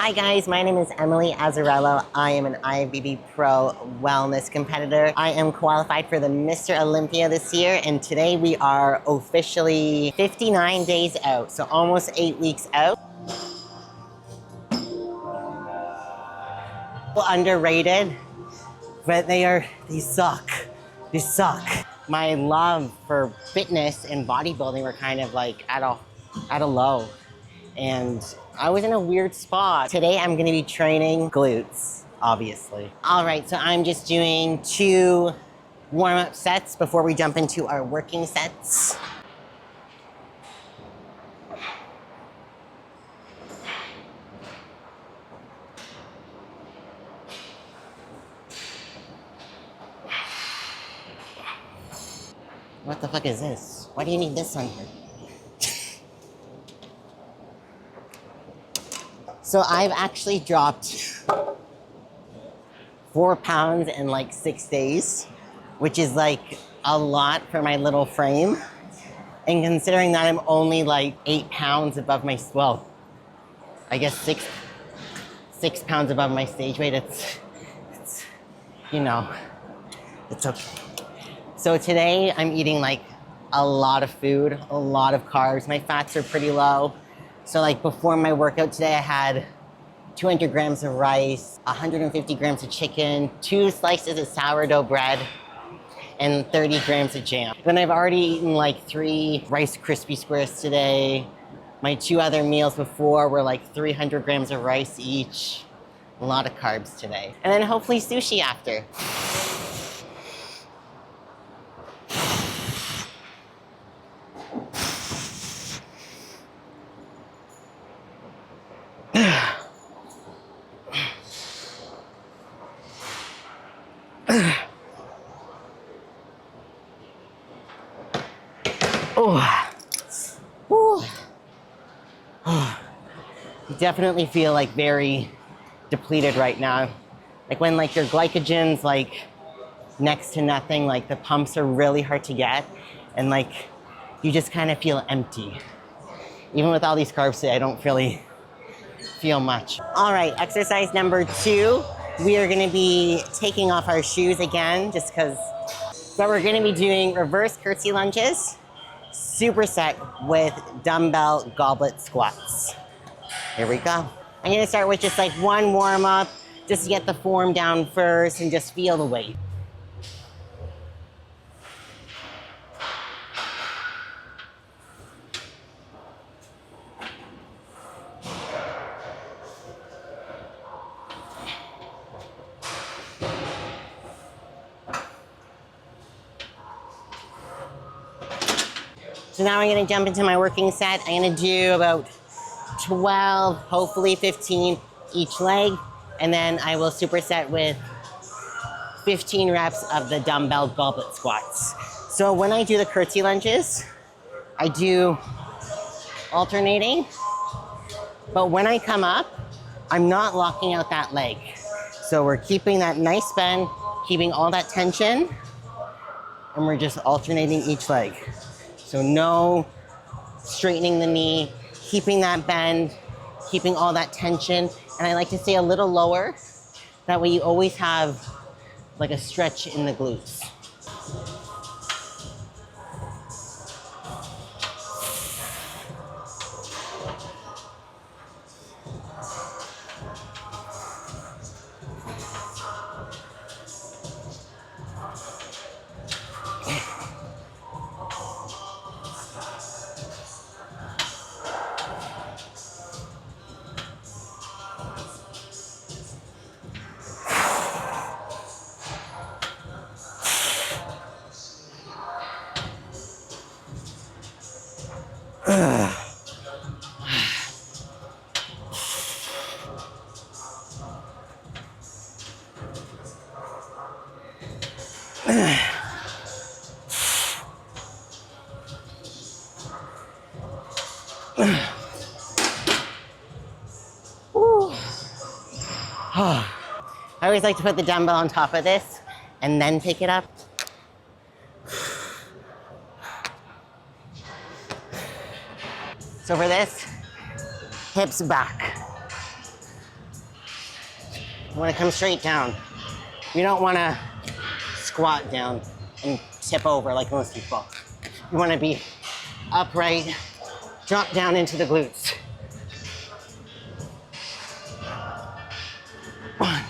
Hi guys, my name is Emily Azzarello. I am an IFBB Pro wellness competitor. I am qualified for the Mr. Olympia this year, and today we are officially 59 days out, so almost 8 weeks out. Underrated, but they suck. They suck. My love for fitness and bodybuilding were kind of like at a low, and I was in a weird spot. Today I'm gonna be training glutes, obviously. All right, so I'm just doing 2 warm-up sets before we jump into our working sets. What the fuck is this? Why do you need this on here? So I've actually dropped 4 pounds in like 6 days, which is like a lot for my little frame. And considering that I'm only like 8 pounds above my, well, I guess 6 pounds above my stage weight, it's, you know, it's okay. So today I'm eating like a lot of food, a lot of carbs. My fats are pretty low. So like before my workout today, I had 200 grams of rice, 150 grams of chicken, 2 slices of sourdough bread, and 30 grams of jam. Then I've already eaten like 3 Rice Krispie Squares today. My 2 other meals before were like 300 grams of rice each. A lot of carbs today. And then hopefully sushi after. You definitely feel like very depleted right now. Like when like your glycogen's like next to nothing, like the pumps are really hard to get, and like you just kind of feel empty. Even with all these carbs today, I don't really feel much. All right, exercise number 2. We are gonna be taking off our shoes again, just because. So we're gonna be doing reverse curtsy lunges, superset with dumbbell goblet squats. Here we go. I'm gonna start with just like 1 warm up, just to get the form down first and just feel the weight. So now I'm gonna jump into my working set. I'm gonna do about 12, hopefully 15 each leg, and then I will superset with 15 reps of the dumbbell goblet squats. So when I do the curtsy lunges, I do alternating, but when I come up, I'm not locking out that leg. So we're keeping that nice bend, keeping all that tension, and we're just alternating each leg. So no straightening the knee, keeping that bend, keeping all that tension. And I like to stay a little lower. That way you always have like a stretch in the glutes. I always like to put the dumbbell on top of this and then pick it up. So for this, hips back. You want to come straight down. You don't want to squat down and tip over like most people. You want to be upright, drop down into the glutes. 1.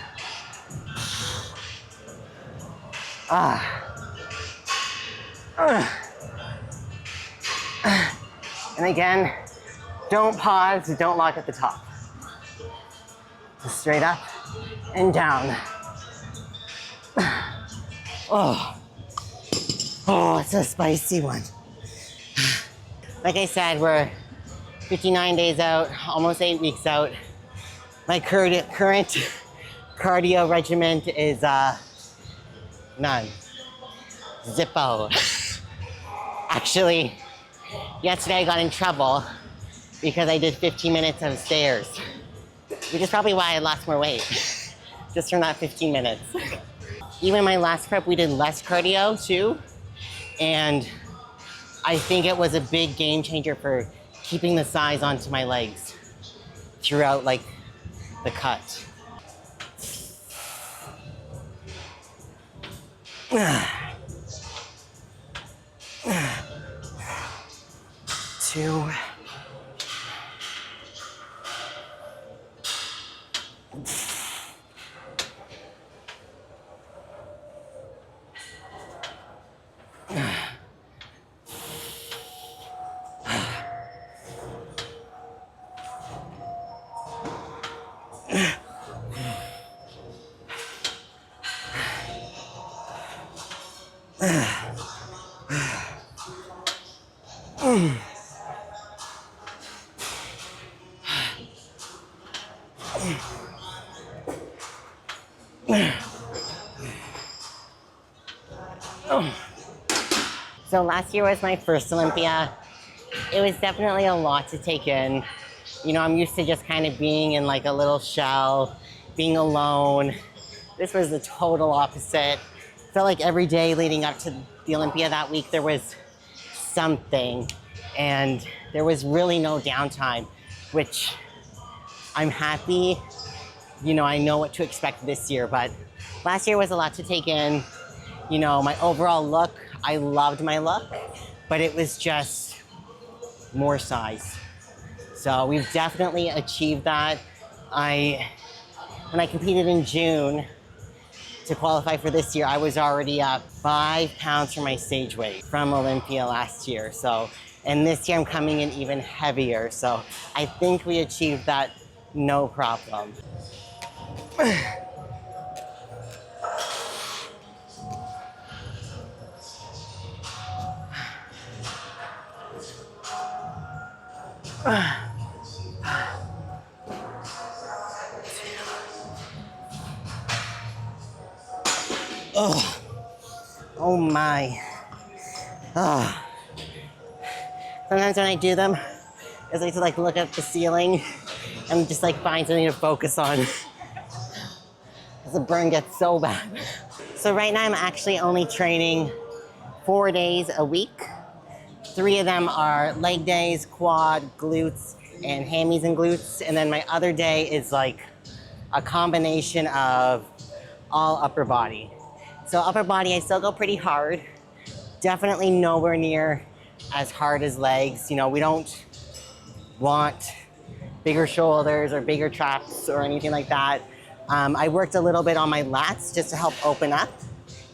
And again, don't pause, don't lock at the top. Just straight up and down. Oh, it's a spicy one. Like I said, we're 59 days out, almost 8 weeks out. My current cardio regimen is none. Zippo. Actually, yesterday I got in trouble because I did 15 minutes of stairs, which is probably why I lost more weight, just from that 15 minutes. Even my last prep, we did less cardio too, and I think it was a big game changer for keeping the size onto my legs throughout like the cut. 2. So last year was my first Olympia. It was definitely a lot to take in. You know, I'm used to just kind of being in like a little shell, being alone. This was the total opposite. Felt like every day leading up to the Olympia that week, there was something, and there was really no downtime, which I'm happy. You know, I know what to expect this year, but last year was a lot to take in. You know, my overall look, I loved my look, but it was just more size. So we've definitely achieved that. When I competed in June to qualify for this year, I was already up 5 pounds from my stage weight from Olympia last year. So, and this year I'm coming in even heavier. So I think we achieved that no problem. Oh my. Sometimes when I do them, I like to like look at the ceiling and just like find something to focus on. Because the burn gets so bad. So right now I'm actually only training 4 days a week. 3 of them are leg days, quad, glutes, and hammies and glutes. And then my other day is like a combination of all upper body. So upper body, I still go pretty hard. Definitely nowhere near as hard as legs. You know, we don't want bigger shoulders or bigger traps or anything like that. I worked a little bit on my lats just to help open up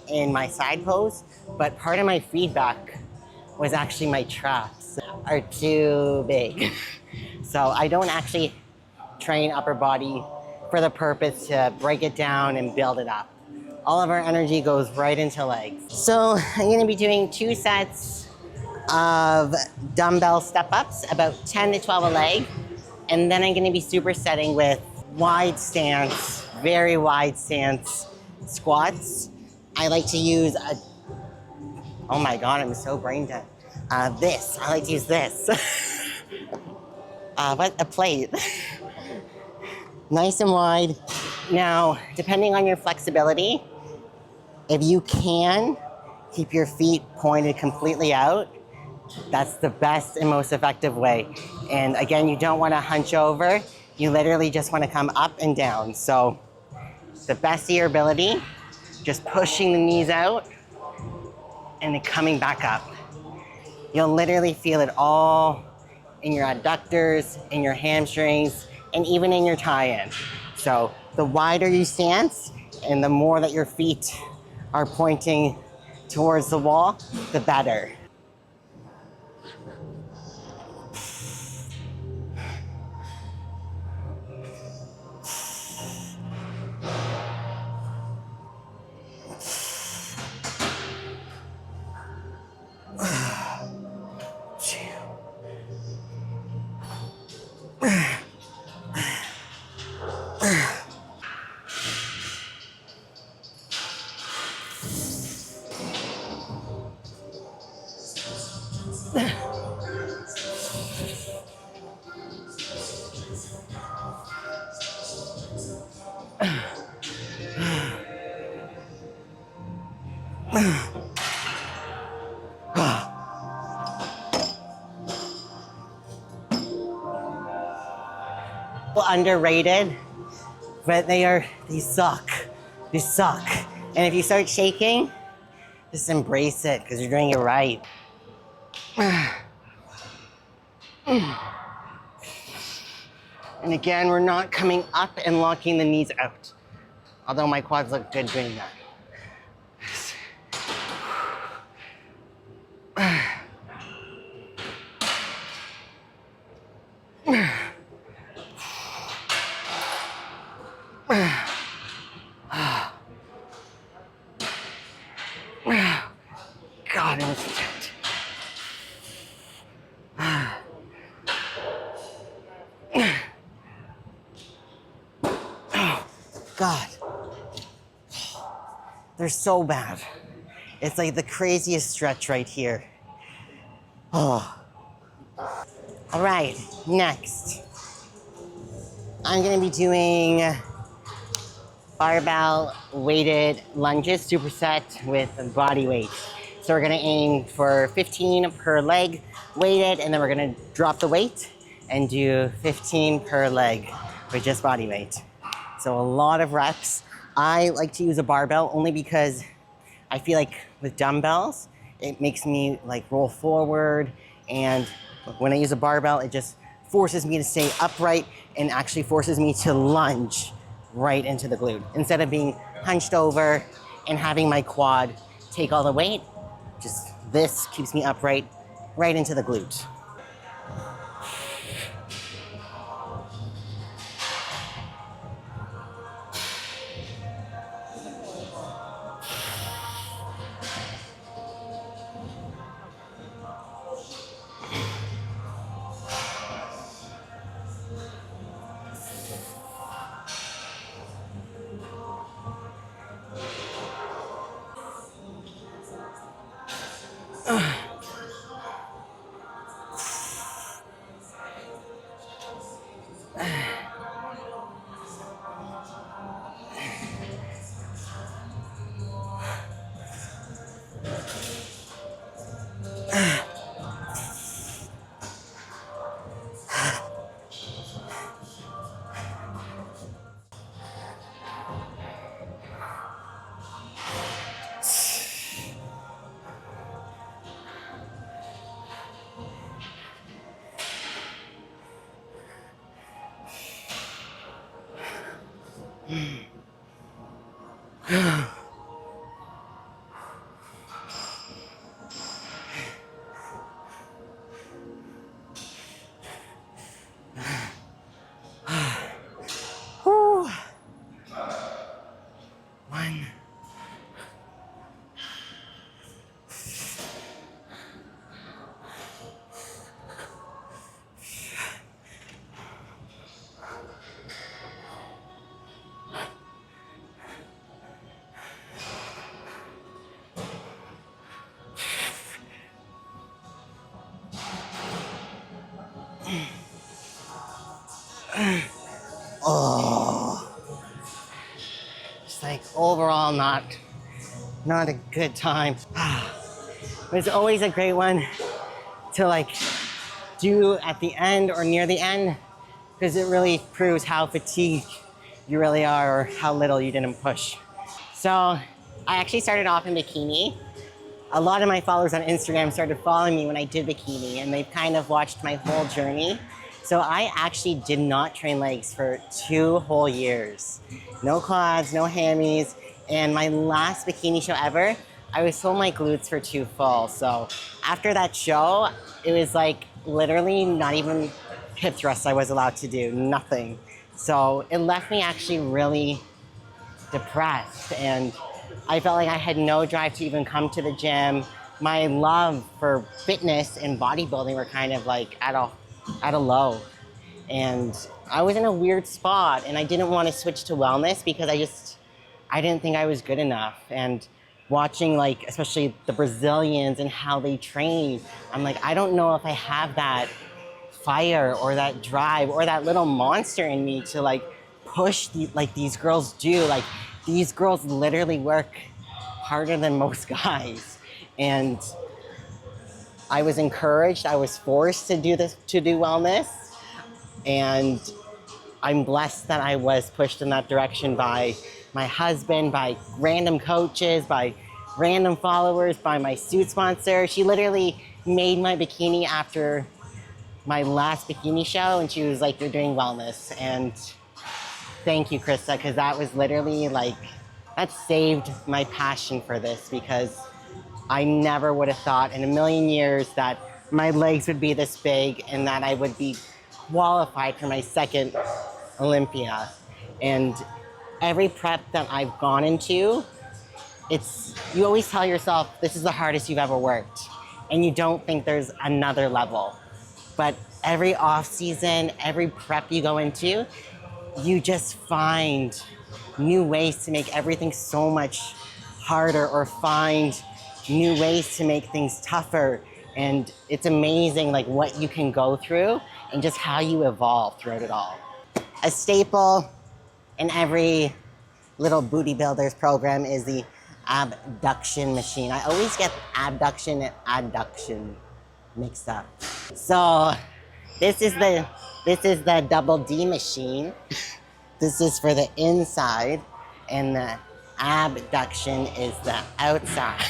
in my side pose, but part of my feedback was actually my traps are too big. So I don't actually train upper body for the purpose to break it down and build it up. All of our energy goes right into legs. So I'm gonna be doing 2 sets of dumbbell step-ups, about 10 to 12 a leg. And then I'm gonna be supersetting with wide stance, very wide stance squats. I like to use oh my God, I'm so brain dead. I like to use this. A plate. Nice and wide. Now, depending on your flexibility, if you can keep your feet pointed completely out, that's the best and most effective way. And again, you don't want to hunch over. You literally just want to come up and down. So the best of your ability, just pushing the knees out and then coming back up. You'll literally feel it all in your adductors, in your hamstrings, and even in your tie-in. So the wider you stance and the more that your feet are pointing towards the wall, the better. Underrated, but they suck. They suck. And if you start shaking, just embrace it because you're doing it right. And again, we're not coming up and locking the knees out, although my quads look good doing that. God, it was tight. Oh, God. They're so bad. It's like the craziest stretch right here. Oh. All right, next. I'm gonna be doing barbell weighted lunges, superset with body weight. So we're gonna aim for 15 per leg weighted, and then we're gonna drop the weight and do 15 per leg with just body weight. So a lot of reps. I like to use a barbell only because I feel like with dumbbells, it makes me like roll forward, and when I use a barbell, it just forces me to stay upright and actually forces me to lunge right into the glute. Instead of being hunched over and having my quad take all the weight, just this keeps me upright right into the glute. One. Oh, it's like overall not a good time. But it's always a great one to like do at the end or near the end, because it really proves how fatigued you really are or how little you didn't push. So I actually started off in bikini. A lot of my followers on Instagram started following me when I did bikini, and they've kind of watched my whole journey. So I actually did not train legs for 2 whole years. No quads, no hammies, and my last bikini show ever, I was told my glutes were too full. So after that show, it was like literally not even hip thrusts I was allowed to do, nothing. So it left me actually really depressed, and I felt like I had no drive to even come to the gym. My love for fitness and bodybuilding were kind of like at a low. And I was in a weird spot, and I didn't want to switch to wellness because I didn't think I was good enough. And watching, like, especially the Brazilians and how they train, I'm like, I don't know if I have that fire or that drive or that little monster in me to like push like these girls do. Like, these girls literally work harder than most guys. And I was encouraged, I was forced to do wellness. And I'm blessed that I was pushed in that direction by my husband, by random coaches, by random followers, by my suit sponsor. She literally made my bikini after my last bikini show, and she was like, "You're doing wellness." And thank you, Krista, because that was literally like, that saved my passion for this, because I never would have thought in a million years that my legs would be this big and that I would be qualified for my second Olympia. And every prep that I've gone into, you always tell yourself, this is the hardest you've ever worked. And you don't think there's another level. But every off season, every prep you go into, you just find new ways to make everything so much harder, or find new ways to make things tougher. And it's amazing like what you can go through and just how you evolve throughout it all. A staple in every little booty builders program is the abduction machine. I always get abduction and adduction mixed up. So this is the double D machine. This is for the inside, and the abduction is the outside.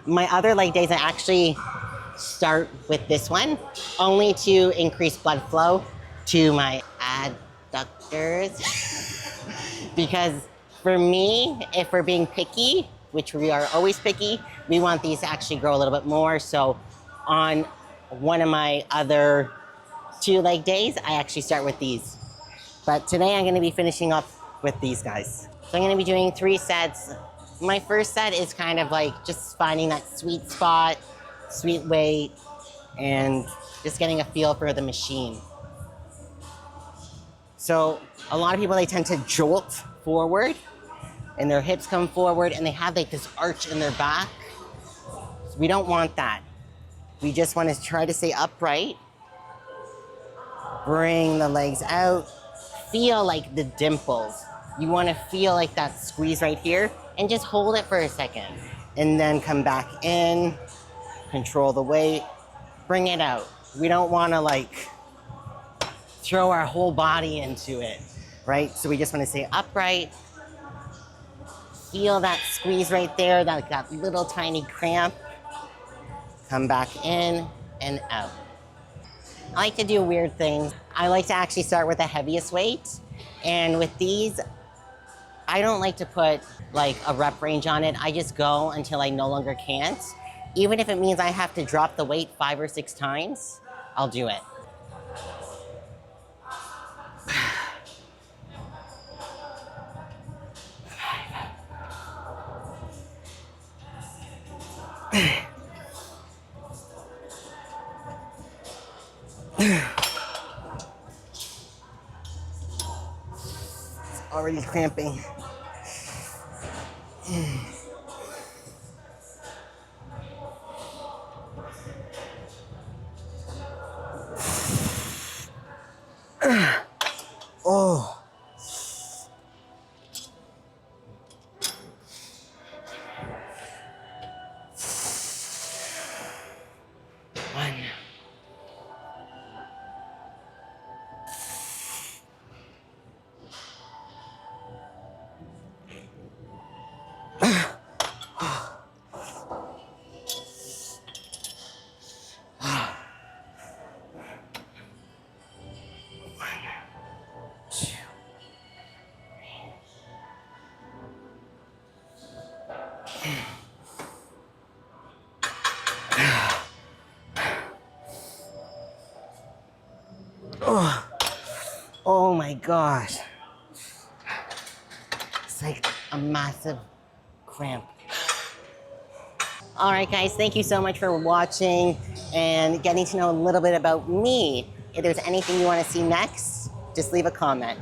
My other leg days, I actually start with this one, only to increase blood flow to my adductors. Because for me, if we're being picky, which we are always picky, we want these to actually grow a little bit more. So on one of my other 2 leg days, I actually start with these. But today I'm gonna be finishing up with these guys. So I'm gonna be doing 3 sets. My first set is kind of like just finding that sweet spot, sweet weight, and just getting a feel for the machine. So a lot of people, they tend to jolt forward and their hips come forward and they have like this arch in their back. So we don't want that. We just want to try to stay upright. Bring the legs out. Feel like the dimples. You want to feel like that squeeze right here, and just hold it for a second. And then come back in, control the weight, bring it out. We don't want to like throw our whole body into it, right? So we just want to stay upright. Feel that squeeze right there, that little tiny cramp. Come back in and out. I like to do weird things. I like to actually start with the heaviest weight. And with these, I don't like to put like a rep range on it. I just go until I no longer can't. Even if it means I have to drop the weight 5 or 6 times, I'll do it. It's already cramping. Oh. One. my gosh. It's like a massive cramp. All right, guys, thank you so much for watching and getting to know a little bit about me. If there's anything you want to see next, just leave a comment.